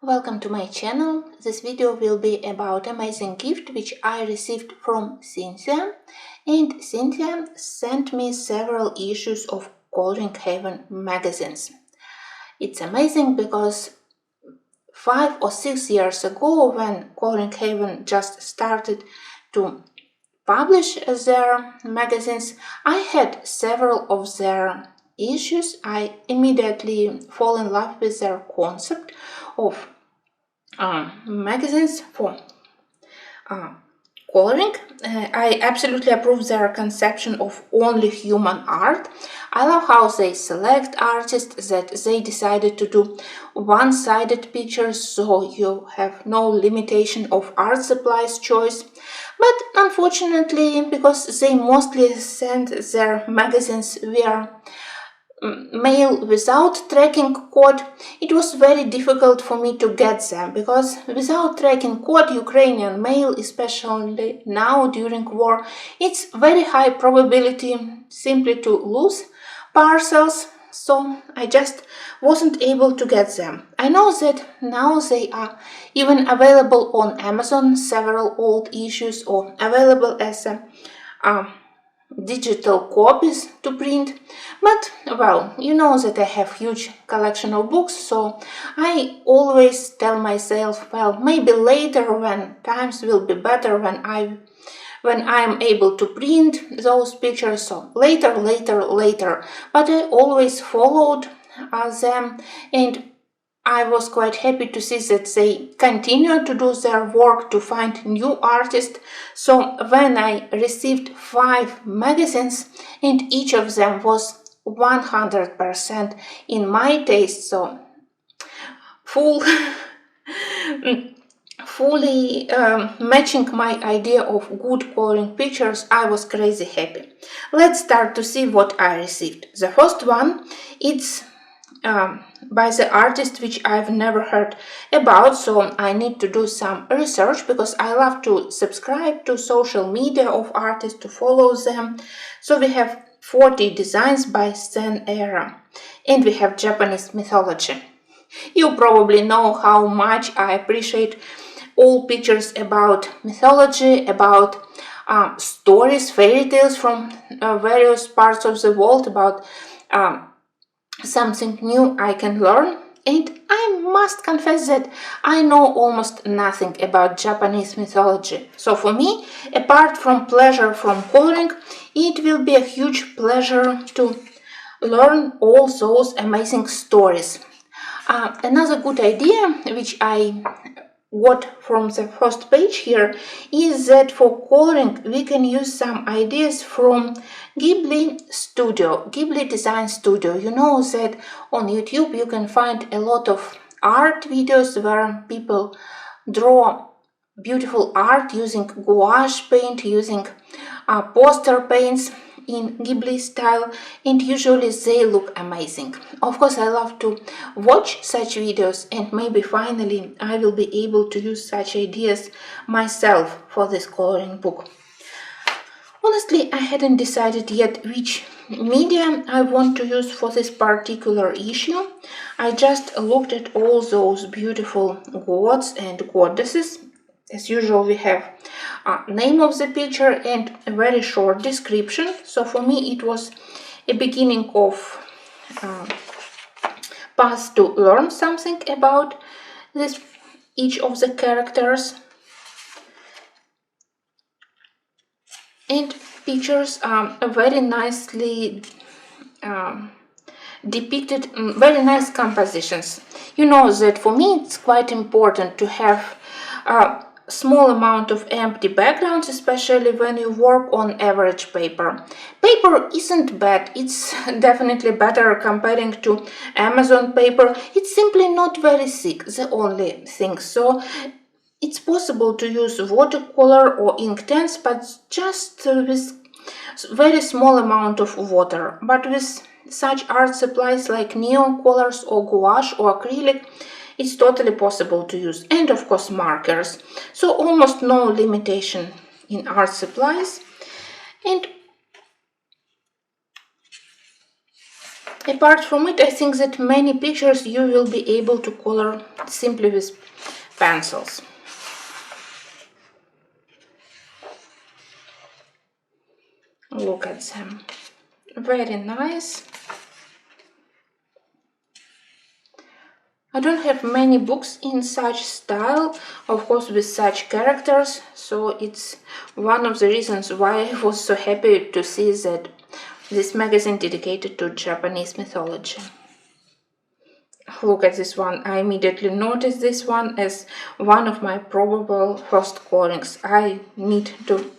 Welcome to my channel. This video will be about amazing gift which I received from Cynthia, and Cynthia sent me several issues of Coloring Haven magazines. It's amazing because 5 or 6 years ago, when Coloring Haven just started to publish their magazines, I had several of their issues. I immediately fall in love with their concept of magazines for coloring. I absolutely approve their conception of only human art. I love how they select artists, that they decided to do one-sided pictures, so you have no limitation of art supplies choice. But unfortunately, because they mostly send their magazines via mail without tracking code, it was very difficult for me to get them, because without tracking code, Ukrainian mail, especially now during war, it's very high probability simply to lose parcels, so I just wasn't able to get them. I know that now they are even available on Amazon, several old issues, or available as a digital copies to print, but well, you know that I have huge collection of books, so I always tell myself, well, maybe later, when times will be better, when I am able to print those pictures, so later, but I always followed them, and I was quite happy to see that they continue to do their work to find new artists. So when I received 5 magazines, and each of them was 100% in my taste, so fully matching my idea of good coloring pictures, I was crazy happy. Let's start to see what I received. The first one, it's by the artist which I've never heard about, so I need to do some research, because I love to subscribe to social media of artists, to follow them. So we have 40 designs by Stenaira, and we have Japanese mythology. You probably know how much I appreciate all pictures about mythology, about stories, fairy tales from various parts of the world, about something new I can learn. And I must confess that I know almost nothing about Japanese mythology. So for me, apart from pleasure from coloring, it will be a huge pleasure to learn all those amazing stories. Another good idea which I got from the first page here is that for coloring we can use some ideas from Ghibli Design Studio. You know that on YouTube you can find a lot of art videos where people draw beautiful art using gouache paint, using poster paints in Ghibli style, and usually they look amazing. Of course, I love to watch such videos, and maybe finally I will be able to use such ideas myself for this coloring book. Honestly, I hadn't decided yet which media I want to use for this particular issue. I just looked at all those beautiful gods and goddesses. As usual, we have name of the picture and a very short description. So for me it was a beginning of path to learn something about each of the characters. And pictures are very nicely depicted, very nice compositions. You know that for me it's quite important to have a small amount of empty backgrounds, especially when you work on average paper. Paper isn't bad, it's definitely better comparing to Amazon paper. It's simply not very thick, the only thing. So it's possible to use watercolor or Inktense, but just with very small amount of water. But with such art supplies like neon colors or gouache or acrylic, it's totally possible to use. And of course markers. So almost no limitation in art supplies. And Apart from it, I think that many pictures you will be able to color simply with pencils. Look at them. Very nice. I don't have many books in such style, of course with such characters, so it's one of the reasons why I was so happy to see that this magazine dedicated to Japanese mythology. Look at this one. I immediately noticed this one as one of my probable first colorings. I need to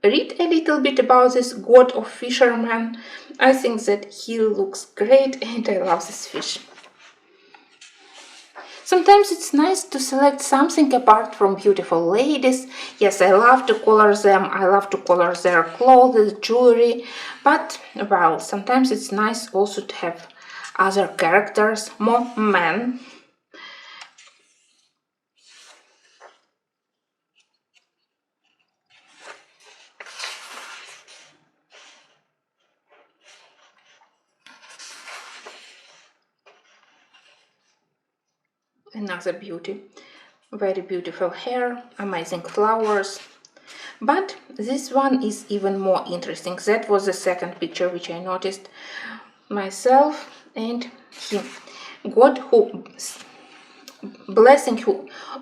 read a little bit about this god of fishermen. I think that he looks great and I love this fish. Sometimes it's nice to select something apart from beautiful ladies. Yes, I love to color them, I love to color their clothes, jewelry, but, well, sometimes it's nice also to have other characters, more men. Another beauty. Very beautiful hair, amazing flowers. But this one is even more interesting. That was the second picture which I noticed myself, and him. God who blessing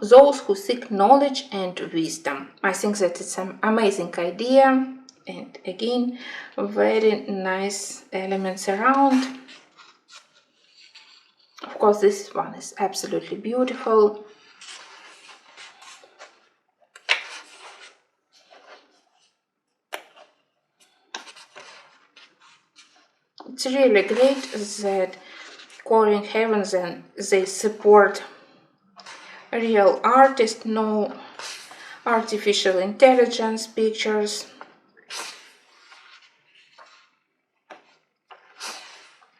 those who seek knowledge and wisdom. I think that it's an amazing idea, and again, very nice elements around. Of course, this one is absolutely beautiful. It's really great that Coloring Heavens and they support real artists, no artificial intelligence pictures.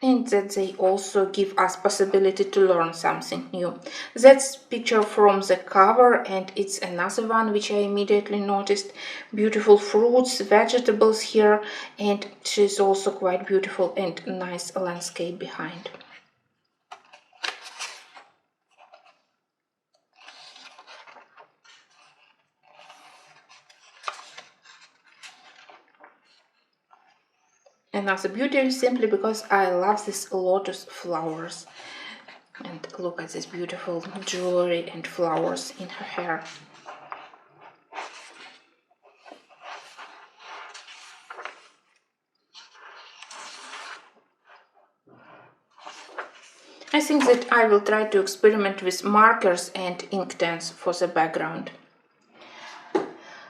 And that they also give us possibility to learn something new. That's picture from the cover, and it's another one which I immediately noticed. Beautiful fruits, vegetables here, and she's also quite beautiful and nice landscape behind. Another beauty simply because I love these lotus flowers. And look at this beautiful jewelry and flowers in her hair. I think that I will try to experiment with markers and Inktense for the background.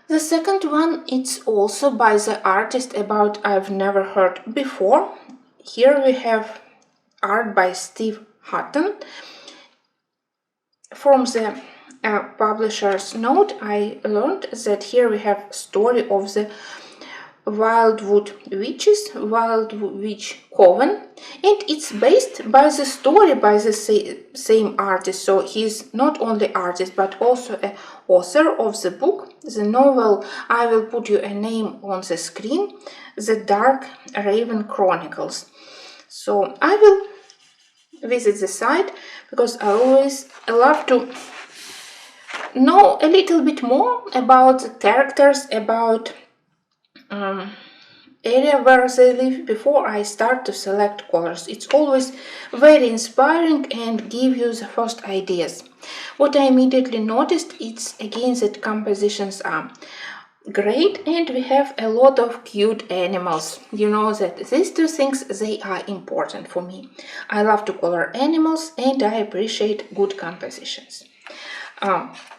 The second one, it's also by the artist about I've never heard before. Here we have art by Steve Hutton. From the publisher's note, I learned that here we have story of the Wildwood Witches, Wildwood Witch Coven, and it's based by the story by the same artist. So he's not only artist but also an author of the book, the novel. I will put you a name on the screen, The Dark Raven Chronicles. So I will visit the site because I always love to know a little bit more about the characters, about area where they live before I start to select colors. It's always very inspiring and give you the first ideas. What I immediately noticed is again that compositions are great and we have a lot of cute animals. You know that these two things, they are important for me. I love to color animals and I appreciate good compositions.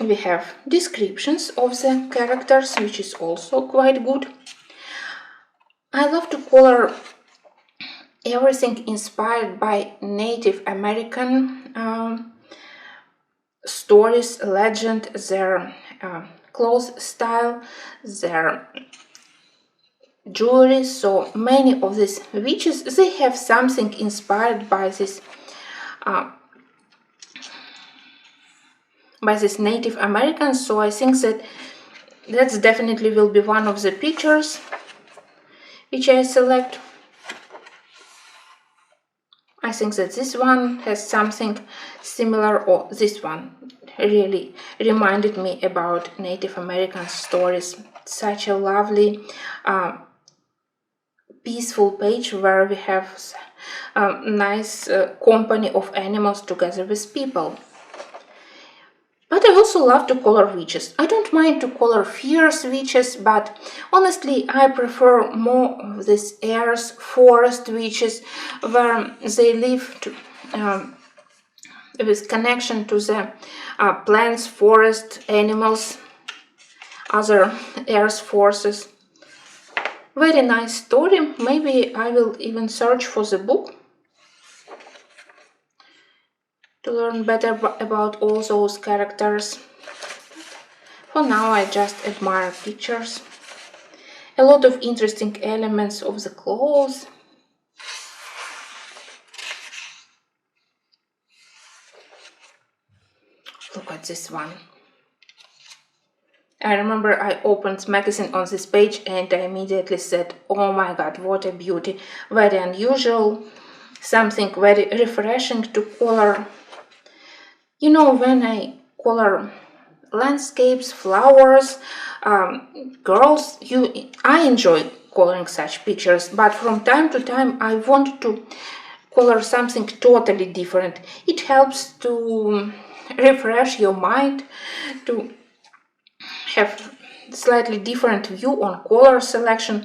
We have descriptions of the characters, which is also quite good. I love to color everything inspired by Native American stories, legend, their clothes style, their jewelry. So many of these witches, they have something inspired by this Native Americans. So I think that that's definitely will be one of the pictures which I select. I think that this one has something similar, or this one really reminded me about Native American stories. Such a lovely, peaceful page where we have a nice company of animals together with people. But I also love to color witches. I don't mind to color fierce witches, but honestly I prefer more of these airs, forest witches, where they live with connection to the plants, forest, animals, other earth forces. Very nice story. Maybe I will even search for the book to learn better about all those characters. For now I just admire pictures. A lot of interesting elements of the clothes. Look at this one. I remember I opened magazine on this page and I immediately said, oh my god, what a beauty. Very unusual, something very refreshing to color. You know, when I color landscapes, flowers, girls, I enjoy coloring such pictures, but from time to time I want to color something totally different. It helps to refresh your mind, to have slightly different view on color selection,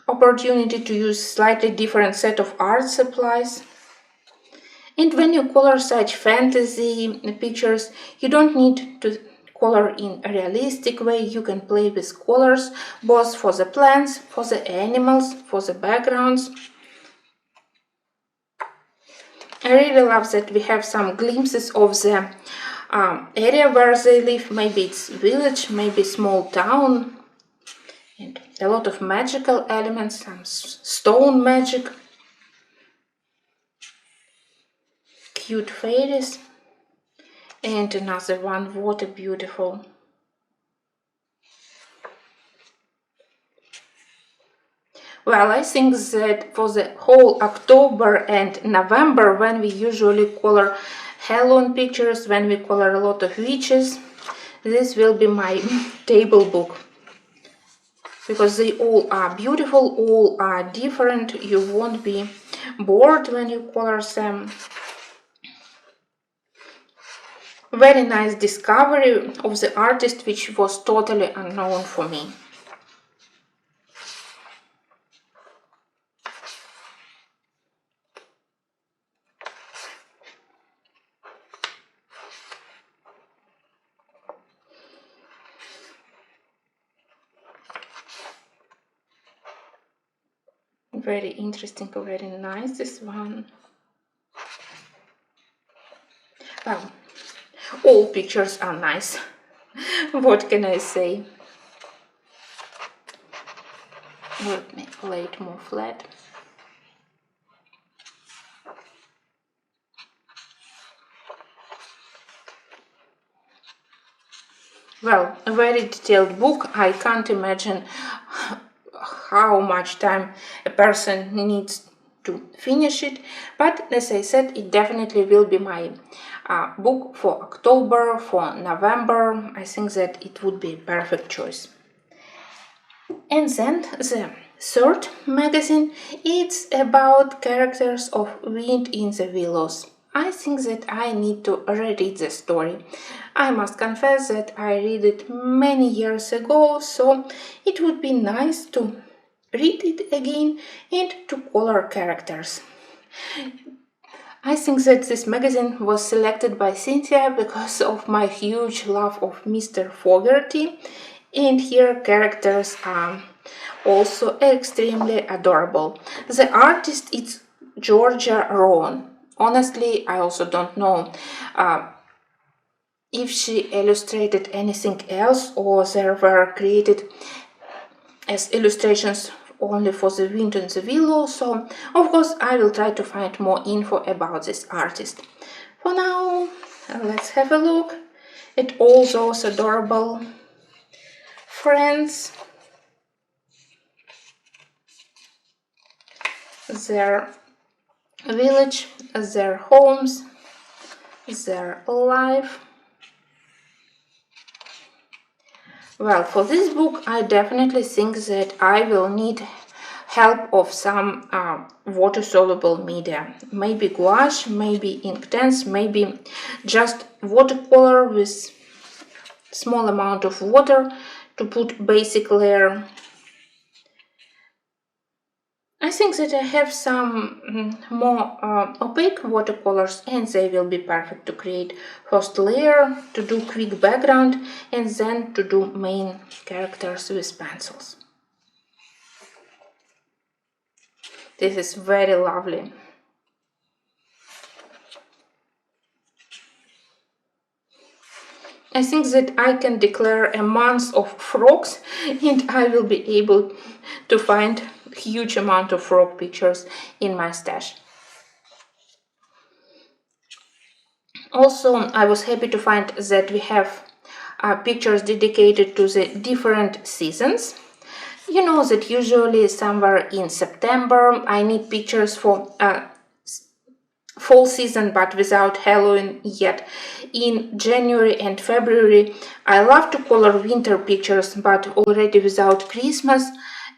opportunity to use slightly different set of art supplies. And when you color such fantasy pictures, you don't need to color in a realistic way. You can play with colors both for the plants, for the animals, for the backgrounds. I really love that we have some glimpses of the area where they live. Maybe it's village, maybe small town, and a lot of magical elements, some stone magic, cute fairies, and another one. What a beautiful. Well, I think that for the whole October and November, when we usually color Halloween pictures, when we color a lot of witches, this will be my table book. Because they all are beautiful, all are different, you won't be bored when you color them. Very nice discovery of the artist, which was totally unknown for me. Very interesting, very nice, this one. Well, all pictures are nice. What can I say? Let me lay it more flat. Well, a very detailed book. I can't imagine how much time a person needs to finish it, but as I said, it definitely will be my book for October, for November. I think that it would be a perfect choice. And then the third magazine, it's about characters of Wind in the Willows. I think that I need to reread the story. I must confess that I read it many years ago, so it would be nice to read it again and to color characters. I think that this magazine was selected by Cynthia because of my huge love of Mr. Fogerty, and here characters are also extremely adorable. The artist is Georgia Roan. Honestly, I also don't know if she illustrated anything else or they were created as illustrations only for the Wind and the Willow, so of course I will try to find more info about this artist. For now, let's have a look at all those adorable friends. Their village, their homes, their life. Well, for this book I definitely think that I will need help of some water-soluble media. Maybe gouache, maybe Inktense, maybe just watercolor with small amount of water to put basic layer. I think that I have some more opaque watercolors and they will be perfect to create first layer, to do quick background and then to do main characters with pencils. This is very lovely. I think that I can declare a month of frogs and I will be able to find a huge amount of frog pictures in my stash. Also, I was happy to find that we have pictures dedicated to the different seasons. You know that usually somewhere in September I need pictures for fall season but without Halloween yet. In January and February I love to color winter pictures but already without Christmas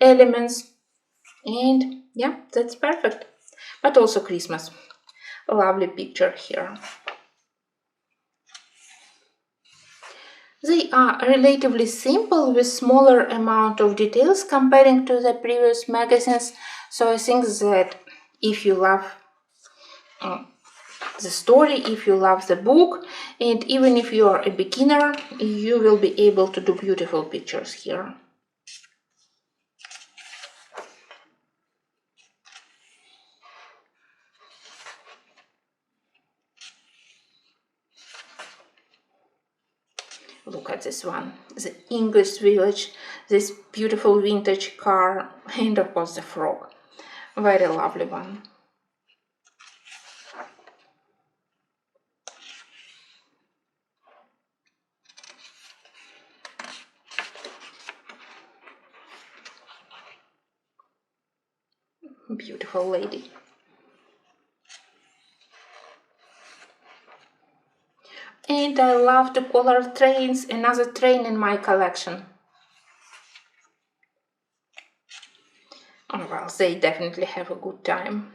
elements, and yeah, that's perfect. But also Christmas. A lovely picture here. They are relatively simple with smaller amount of details comparing to the previous magazines, so I think that if you love the story, if you love the book, and even if you are a beginner, you will be able to do beautiful pictures here. Look at this one, the English village, this beautiful vintage car, and of course the frog. Very lovely one. Beautiful lady. And I love to color trains, another train in my collection. Oh well, they definitely have a good time.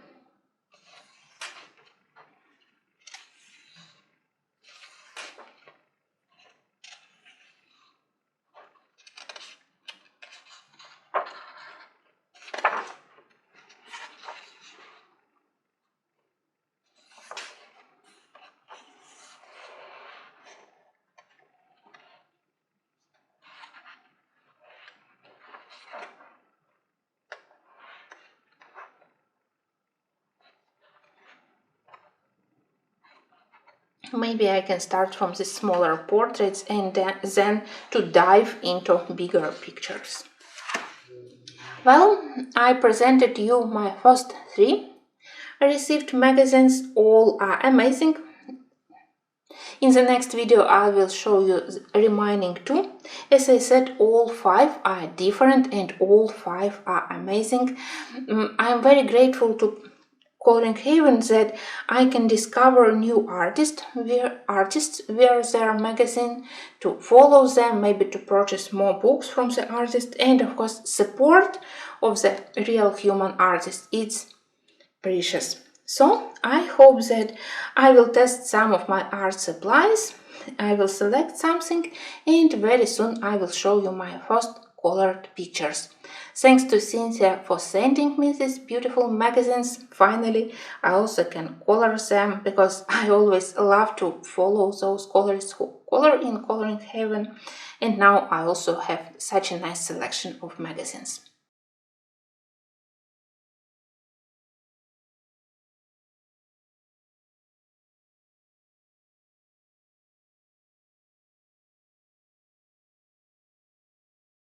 Maybe I can start from the smaller portraits and then to dive into bigger pictures. Well, I presented you my first three. I received magazines, all are amazing. In the next video I will show you the remaining two. As I said, all five are different and all five are amazing. I am very grateful to Coloring Haven that I can discover new artists via their magazine, to follow them, maybe to purchase more books from the artist, and of course support of the real human artist. It's precious. So I hope that I will test some of my art supplies, I will select something, and very soon I will show you my first colored pictures. Thanks to Cynthia for sending me these beautiful magazines. Finally, I also can color them, because I always love to follow those colorists who color in Coloring Haven, and now I also have such a nice selection of magazines.